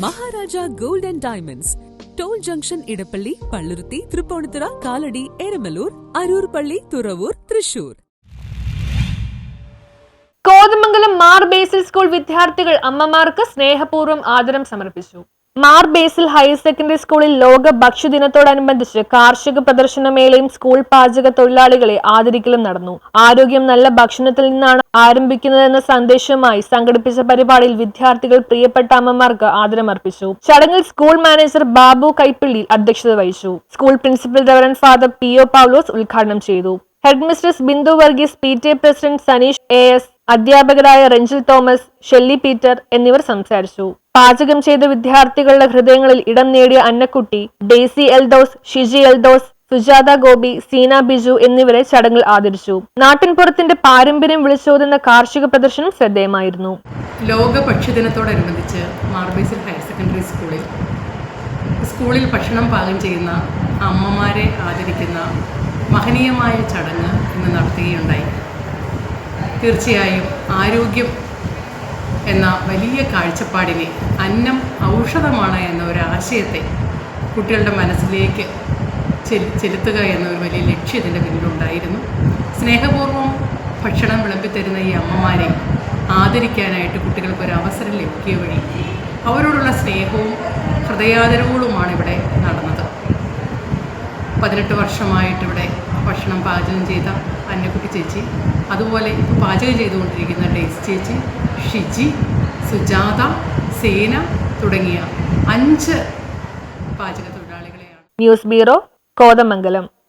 Maharaja gold and diamonds, toll junction, Edappally, Palluruthy, Thrippunithura, Kalady, Eramalloor, Aroor പള്ളി, Thuravoor, Thrissur. Kothamangalam Mar Basil school വിദ്യാർത്ഥികൾ അമ്മമാർക്ക് സ്നേഹപൂർവ്വം ആദരം സമർപ്പിച്ചു. മാർ ബേസിൽ ഹയർ സെക്കൻഡറി സ്കൂളിൽ ലോക ഭക്ഷ്യദിനത്തോടനുബന്ധിച്ച് കാർഷിക പ്രദർശനമേളയും സ്കൂൾ പാചക തൊഴിലാളികളെ ആദരിക്കലും നടന്നു. ആരോഗ്യം നല്ല ഭക്ഷണത്തിൽ നിന്നാണ് ആരംഭിക്കുന്നതെന്ന സന്ദേശവുമായി സംഘടിപ്പിച്ച പരിപാടിയിൽ വിദ്യാർത്ഥികൾ പ്രിയപ്പെട്ട അമ്മമാർക്ക് ആദരമർപ്പിച്ചു. ചടങ്ങിൽ സ്കൂൾ മാനേജർ ബാബു കൈപ്പിള്ളി അധ്യക്ഷത വഹിച്ചു. School principal reverend father P O. Paulose ഉദ്ഘാടനം ചെയ്തു. Head mistress Bindu Varghese, PTA president Saneesh A S, അധ്യാപകരായ റെഞ്ചിൽ തോമസ്, ഷെല്ലി പീറ്റർ എന്നിവർ സംസാരിച്ചു. പാചകം ചെയ്ത വിദ്യാർത്ഥികളുടെ ഹൃദയങ്ങളിൽ ഇടം നേടിയ അന്നക്കുട്ടി, ഡെയ്സി എൽദോസ്, ഷിജി എൽദോസ്, സുജാത ഗോപി, സീന ബിജു എന്നിവരെ ചടങ്ങിൽ ആദരിച്ചു. നാട്ടിൻപുറത്തിന്റെ പാരമ്പര്യം വിളിച്ചോതുന്ന കാർഷിക പ്രദർശനം ശ്രദ്ധേയമായിരുന്നു. ലോക ഭക്ഷ്യദിനത്തോടനുബന്ധിച്ച് മാർ ബേസിൽ ഹയർ സെക്കൻഡറി സ്കൂളിൽ ഭക്ഷണം പാകം ചെയ്യുന്ന അമ്മമാരെ ആദരിക്കുന്ന മഹനീയമായ ചടങ്ങ് ഇന്ന് നടത്തുകയുണ്ടായി. തീർച്ചയായും ആരോഗ്യം എന്ന വലിയ കാഴ്ചപ്പാടിനെ, അന്നം ഔഷധമാണ് എന്ന ഒരു ആശയത്തെ കുട്ടികളുടെ മനസ്സിലേക്ക് ചെലുത്തുക എന്ന ഒരു വലിയ ലക്ഷ്യം ഇതിൻ്റെ പിന്നിലുണ്ടായിരുന്നു. സ്നേഹപൂർവ്വം ഭക്ഷണം വിളമ്പിത്തരുന്ന ഈ അമ്മമാരെ ആദരിക്കാനായിട്ട് കുട്ടികൾക്ക് ഒരു അവസരം ലഭിക്കുക വഴി അവരോടുള്ള സ്നേഹവും ഹൃദയാദരവുകളുമാണ് ഇവിടെ നടന്നത്. 18 വർഷമായിട്ടിവിടെ ഭക്ഷണം പാചകം ചെയ്ത അന്നക്കുട്ടി ചേച്ചി, അതുപോലെ ഇപ്പോൾ പാചകം ചെയ്തുകൊണ്ടിരിക്കുന്ന ഡെയ്സ് ചേച്ചി, ഷിജി, സുജാത, സേന തുടങ്ങിയ 5 പാചക തൊഴിലാളികളെയാണ്. News bureau, Kothamangalam.